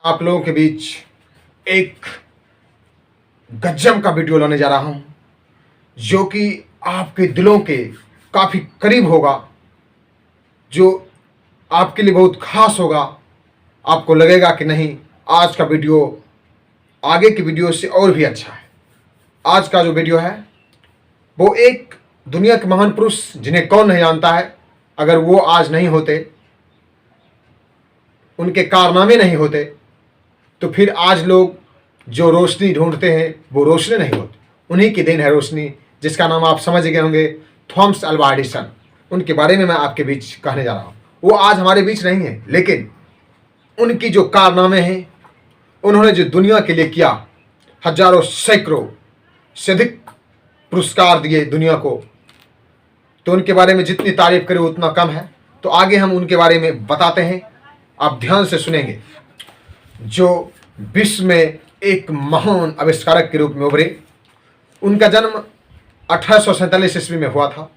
आप लोगों के बीच एक गजब का वीडियो लाने जा रहा हूं जो कि आपके दिलों के काफ़ी करीब होगा, जो आपके लिए बहुत खास होगा। आपको लगेगा कि नहीं, आज का वीडियो आगे की वीडियो से और भी अच्छा है। आज का जो वीडियो है वो एक दुनिया के महान पुरुष जिन्हें कौन नहीं जानता है। अगर वो आज नहीं होते, उनके कारनामे नहीं होते, तो फिर आज लोग जो रोशनी ढूंढते हैं वो रोशनी नहीं होती। उन्हीं की देन है रोशनी, जिसका नाम आप समझ गए होंगे, थॉमस अल्वा एडिसन। उनके बारे में मैं आपके बीच कहने जा रहा हूँ। वो आज हमारे बीच नहीं है, लेकिन उनकी जो कारनामे हैं, उन्होंने जो दुनिया के लिए किया, हजारों सैकड़ों से अधिक पुरस्कार दिए दुनिया को, तो उनके बारे में जितनी तारीफ करें उतना कम है। तो आगे हम उनके बारे में बताते हैं, आप ध्यान से सुनेंगे। जो विश्व में एक महान आविष्कारक के रूप में उभरे। उनका जन्म 1847 ईस्वी में हुआ था।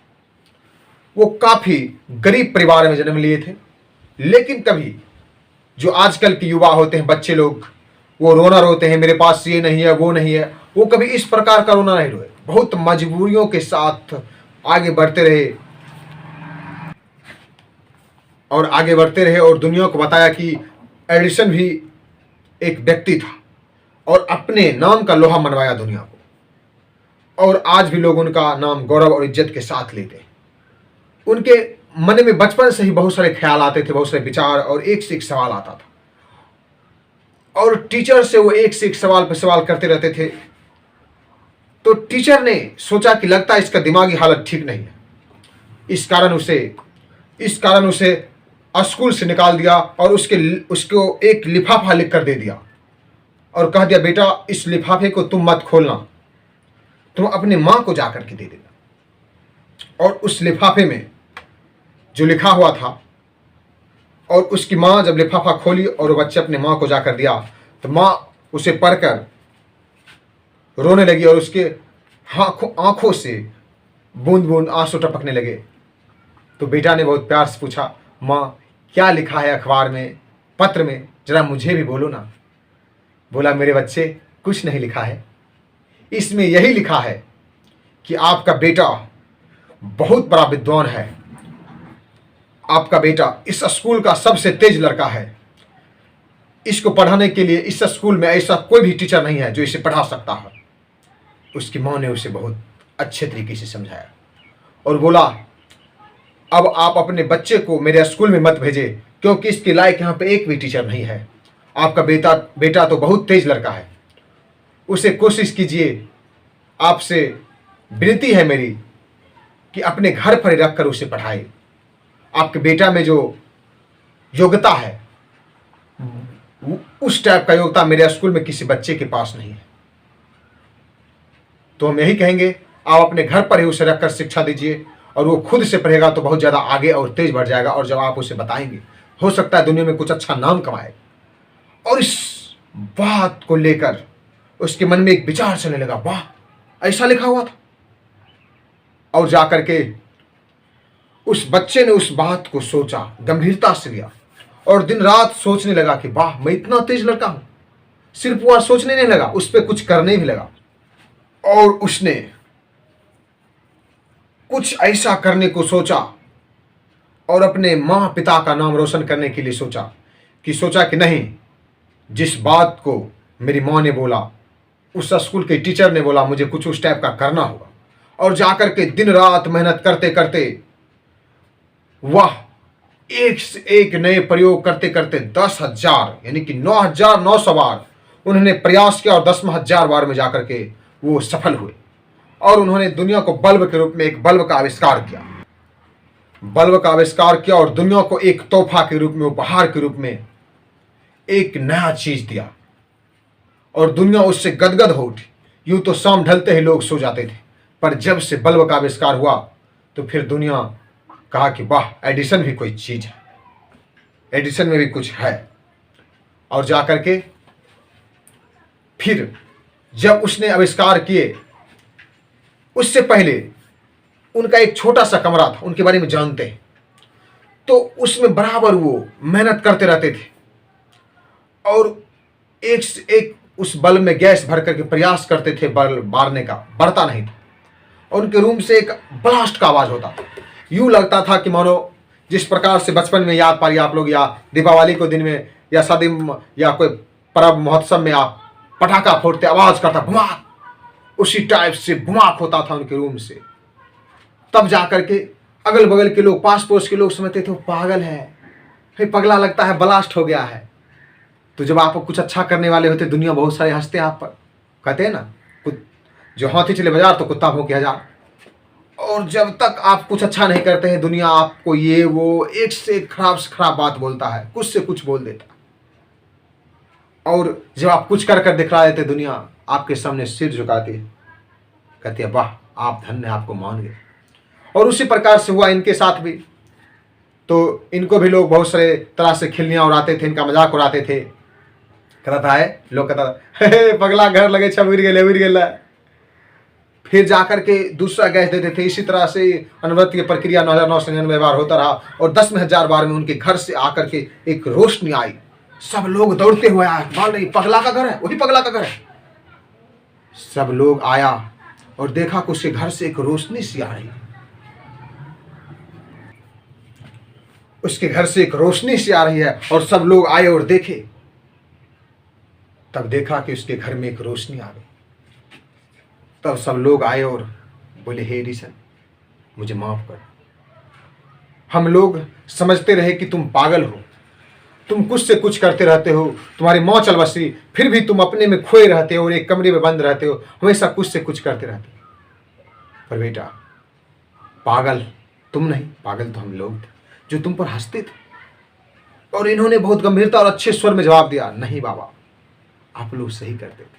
वो काफ़ी गरीब परिवार में जन्म लिए थे, लेकिन कभी जो आजकल के युवा होते हैं, बच्चे लोग, वो रोना रोते हैं, मेरे पास ये नहीं है, वो नहीं है, वो कभी इस प्रकार का रोना नहीं रोए। बहुत मजबूरियों के साथ आगे बढ़ते रहे और दुनिया को बताया कि एडिसन भी एक व्यक्ति था, और अपने नाम का लोहा मनवाया दुनिया को। और आज भी लोग उनका नाम गौरव और इज्जत के साथ लेते हैं। उनके मन में बचपन से ही बहुत सारे ख्याल आते थे, बहुत सारे विचार, और एक से एक सवाल आता था। और टीचर से वो एक से एक सवाल पर सवाल करते रहते थे। तो टीचर ने सोचा कि लगता है इसका दिमागी हालत ठीक नहीं है। इस कारण उसे स्कूल से निकाल दिया और उसको एक लिफाफा लिख कर दे दिया और कह दिया, बेटा इस लिफाफे को तुम मत खोलना, तुम अपनी माँ को जा करके दे देना। और उस लिफाफे में जो लिखा हुआ था, और उसकी माँ जब लिफाफा खोली और वो बच्चे अपने माँ को जाकर दिया, तो माँ उसे पढ़कर रोने लगी और उसके आंखों से बूंद बूंद आंसू टपकने लगे। तो बेटा ने बहुत प्यार से पूछा, माँ क्या लिखा है अखबार में, पत्र में, जरा मुझे भी बोलो ना। बोला, मेरे बच्चे कुछ नहीं लिखा है, इसमें यही लिखा है कि आपका बेटा बहुत बड़ा विद्वान है, आपका बेटा इस स्कूल का सबसे तेज लड़का है। इसको पढ़ाने के लिए इस स्कूल में ऐसा कोई भी टीचर नहीं है जो इसे पढ़ा सकता है। उसकी माँ ने उसे बहुत अच्छे तरीके से समझाया और बोला, अब आप अपने बच्चे को मेरे स्कूल में मत भेजे, क्योंकि इसके लायक यहाँ पे एक भी टीचर नहीं है। आपका बेटा तो बहुत तेज लड़का है, उसे कोशिश कीजिए, आपसे विनती है मेरी कि अपने घर पर ही रखकर उसे पढ़ाए। आपके बेटा में जो योग्यता है, उस टाइप का योग्यता मेरे स्कूल में किसी बच्चे के पास नहीं है। तो हम यही कहेंगे, आप अपने घर पर ही उसे रखकर शिक्षा दीजिए, और वो खुद से पढ़ेगा तो बहुत ज़्यादा आगे और तेज बढ़ जाएगा। और जब आप उसे बताएंगे, हो सकता है दुनिया में कुछ अच्छा नाम कमाए। और इस बात को लेकर उसके मन में एक विचार चलने लगा, वाह ऐसा लिखा हुआ था। और जाकर के उस बच्चे ने उस बात को सोचा, गंभीरता से लिया, और दिन रात सोचने लगा कि वाह मैं इतना तेज लड़का हूं। सिर्फ वह सोचने नहीं लगा, उस पर कुछ करने भी लगा। और उसने कुछ ऐसा करने को सोचा और अपने माँ पिता का नाम रोशन करने के लिए सोचा कि नहीं, जिस बात को मेरी माँ ने बोला, उस स्कूल के टीचर ने बोला, मुझे कुछ उस टाइप का करना होगा। और जाकर के दिन रात मेहनत करते करते वह एक से एक नए प्रयोग करते करते 10,000 यानी कि 9,900 बार उन्होंने प्रयास किया, और 10,000 बार में जाकर के वो सफल हुए। और उन्होंने दुनिया को बल्ब के रूप में एक बल्ब का आविष्कार किया, और दुनिया को एक तोहफा के रूप में, उपहार के रूप में एक नया चीज दिया। और दुनिया उससे गदगद हो उठी। यूं तो शाम ढलते ही लोग सो जाते थे, पर जब से बल्ब का आविष्कार हुआ तो फिर दुनिया कहा कि वाह एडिसन भी कोई चीज है, एडिसन में भी कुछ है। और जाकर के फिर जब उसने आविष्कार किए, उससे पहले उनका एक छोटा सा कमरा था, उनके बारे में जानते हैं, तो उसमें बराबर वो मेहनत करते रहते थे। और एक से एक उस बल्ब में गैस भर करके प्रयास करते थे बल्ब बारने का, बढ़ता नहीं था। और उनके रूम से एक ब्लास्ट का आवाज होता था। यूं लगता था कि मानो जिस प्रकार से बचपन में याद पारी आप लोग, या दीपावली को दिन में, या शादी या कोई पर्व महोत्सव में आप पटाखा फोड़ते, आवाज करता भुमाक, उसी टाइप से भुमाक होता था उनके रूम से। तब जाकर के अगल बगल के लोग, पास पड़ोस के लोग समझते थे वो पागल है, फिर पगला लगता है, ब्लास्ट हो गया है। तो जब आप कुछ अच्छा करने वाले होते, दुनिया बहुत सारे हंसते हैं आप पर। कहते हैं ना, जो हाथी चले बाजार तो कुत्ता भौंके हजार। और जब तक आप कुछ अच्छा नहीं करते हैं, दुनिया आपको ये वो एक से खराब से खराब बात बोलता है, कुछ से कुछ बोल देता है। और जब आप कुछ कर कर दिखला देते, दुनिया आपके सामने सिर झुकाती है, कहती है वाह आप धन्य, आपको मान गए। और उसी प्रकार से हुआ इनके साथ भी। तो इनको भी लोग बहुत सारे तरह से खिलनियाँ उड़ाते थे, इनका मजाक उड़ाते थे। कहता है, लोग कहता था हे पगला घर लगे छा उड़ गेला। फिर जाकर के दूसरा गैस देते थे। इसी तरह से अनुवृत्ति की प्रक्रिया 9,999 बार होता रहा। और 10,000 बार में उनके घर से आकर के एक रोशनी आई। सब लोग दौड़ते हुए आए, मान रही पगला का घर है, वही पगला का घर है। सब लोग आया और देखा कि उसके घर से एक रोशनी सी आ रही, उसके घर से एक रोशनी सी आ रही है। और सब लोग आए और देखे, तब देखा कि उसके घर में एक रोशनी आ गई। तब सब लोग आए और बोले हे रिशन, मुझे माफ कर। हम लोग समझते रहे कि तुम पागल हो, तुम कुछ से कुछ करते रहते हो, तुम्हारी मौत चलबसी, फिर भी तुम अपने में खोए रहते हो और एक कमरे में बंद रहते हो, हमेशा कुछ से कुछ करते रहते हो। पर बेटा, पागल तुम नहीं, पागल तो हम लोग थे जो तुम पर हंसते थे। और इन्होंने बहुत गंभीरता और अच्छे स्वर में जवाब दिया, नहीं बाबा, आप लोग सही करते थे।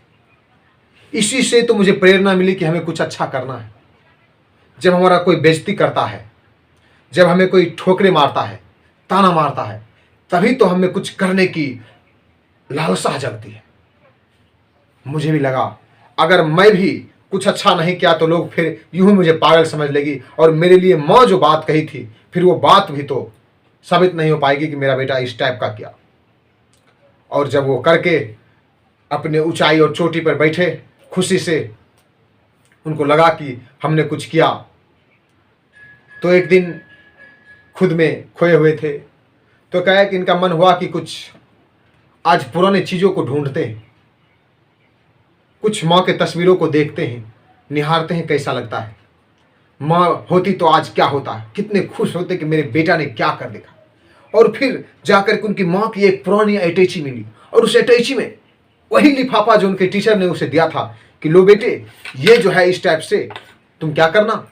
इसी से तो मुझे प्रेरणा मिली कि हमें कुछ अच्छा करना है। जब हमारा कोई बेइज्जती करता है, जब हमें कोई ठोकरे मारता है, ताना मारता है, तभी तो हमें कुछ करने की लालसा जगती है। मुझे भी लगा अगर मैं भी कुछ अच्छा नहीं किया तो लोग फिर यूं ही मुझे पागल समझ लेगी, और मेरे लिए माँ जो बात कही थी, फिर वो बात भी तो साबित नहीं हो पाएगी कि मेरा बेटा इस टाइप का किया। और जब वो करके अपने ऊंचाई और चोटी पर बैठे, खुशी से उनको लगा कि हमने कुछ किया, तो एक दिन खुद में खोए हुए थे। तो कहा कि इनका मन हुआ कि कुछ आज पुरानी चीज़ों को ढूंढते हैं, कुछ माँ के तस्वीरों को देखते हैं, निहारते हैं कैसा लगता है। माँ होती तो आज क्या होता, कितने खुश होते कि मेरे बेटा ने क्या कर देखा। और फिर जाकर के उनकी माँ की एक पुरानी अटैची मिली, और उस अटैची में वही लिफाफा जो उनके टीचर ने उसे दिया था कि लो बेटे, ये जो है इस टाइप से तुम क्या करना,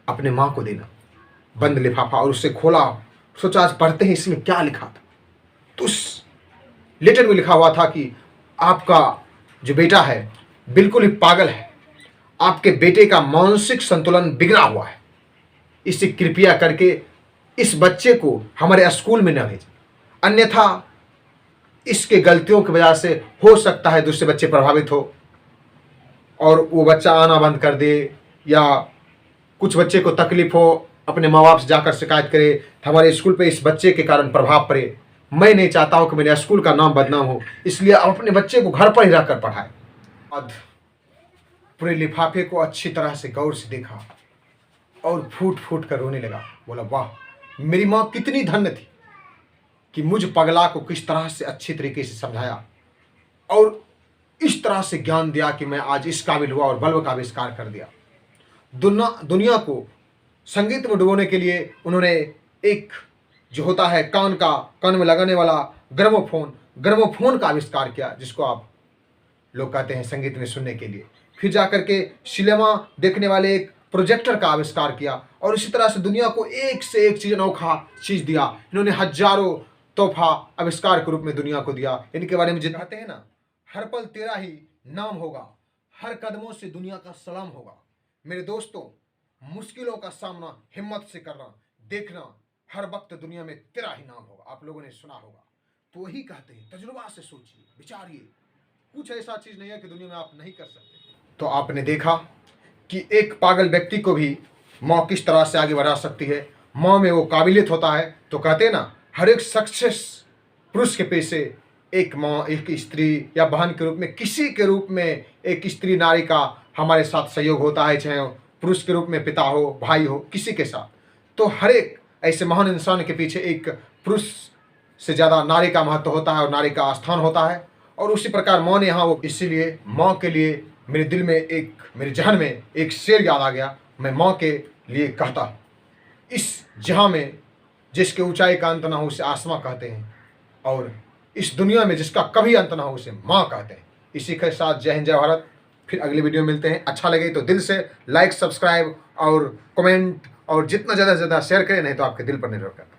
अपने माँ को देना, बंद लिफाफा। और उससे खोला, सोचा आज पढ़ते हैं इसमें क्या लिखा था। तो उस लेटर में लिखा हुआ था कि आपका जो बेटा है बिल्कुल ही पागल है, आपके बेटे का मानसिक संतुलन बिगड़ा हुआ है, इसे कृपया करके इस बच्चे को हमारे स्कूल में न भेजें, अन्यथा इसके गलतियों की वजह से हो सकता है दूसरे बच्चे प्रभावित हो और वो बच्चा आना बंद कर दे, या कुछ बच्चे को तकलीफ हो, अपने माँ बाप से जाकर शिकायत करे, हमारे स्कूल पे इस बच्चे के कारण प्रभाव पड़े। मैं नहीं चाहता हूँ कि मेरे स्कूल का नाम बदनाम हो, इसलिए आप अपने बच्चे को घर पर ही रहकर पढ़ाएं। बाद पूरे लिफाफे को अच्छी तरह से गौर से देखा और फूट फूट कर रोने लगा। बोला वाह, मेरी माँ कितनी धन्य थी कि मुझ पगला को किस तरह से अच्छी तरीके से समझाया और इस तरह से ज्ञान दिया कि मैं आज इस काबिल हुआ और बल्ब का आविष्कार कर दिया। दुनिया को संगीत में डुबोने के लिए उन्होंने एक जो होता है कान में लगाने वाला ग्रामोफोन का आविष्कार किया, जिसको आप लोग कहते हैं संगीत में सुनने के लिए। फिर जाकर के सिनेमा देखने वाले एक प्रोजेक्टर का आविष्कार किया, और इसी तरह से दुनिया को एक से एक चीज, अनोखा चीज दिया। इन्होंने हजारों तोहफा आविष्कार के रूप में दुनिया को दिया। इनके बारे में जितना कहते हैं ना, हर पल तेरा ही नाम होगा, हर कदमों से दुनिया का सलाम होगा। मेरे दोस्तों, मुश्किलों का सामना हिम्मत से करना, देखना हर वक्त दुनिया में तेरा ही नाम होगा। आप लोगों ने सुना होगा। तो वही कहते हैं, तजुर्बा से सोचिए, विचारिए, कुछ ऐसा चीज नहीं है कि दुनिया में आप नहीं कर सकते। तो आपने देखा कि एक पागल व्यक्ति को भी माँ किस तरह से आगे बढ़ा सकती है। माँ में वो काबिलियत होता है। तो कहते हैं ना, हर एक सक्सेस पुरुष के पीछे एक माँ, एक स्त्री या बहन के रूप में, किसी के रूप में एक स्त्री नारी का हमारे साथ सहयोग होता है, चाहे पुरुष के रूप में पिता हो, भाई हो, किसी के साथ। तो हर एक ऐसे महान इंसान के पीछे एक पुरुष से ज़्यादा नारी का महत्व होता है और नारी का स्थान होता है। और उसी प्रकार माँ ने यहाँ वो, इसीलिए माँ के लिए मेरे दिल में एक, मेरे जहन में एक शेर याद आ गया। मैं माँ के लिए कहता हूँ, इस जहाँ में जिसके ऊंचाई का अंत ना हो उसे आसमां कहते हैं, और इस दुनिया में जिसका कभी अंत ना हो उसे माँ कहते हैं। इसी के साथ जय हिंद, जय भारत। फिर अगली वीडियो में मिलते हैं। अच्छा लगे तो दिल से लाइक, सब्सक्राइब और कमेंट, और जितना ज़्यादा से ज़्यादा शेयर करें, नहीं तो आपके दिल पर निर्भर करता है।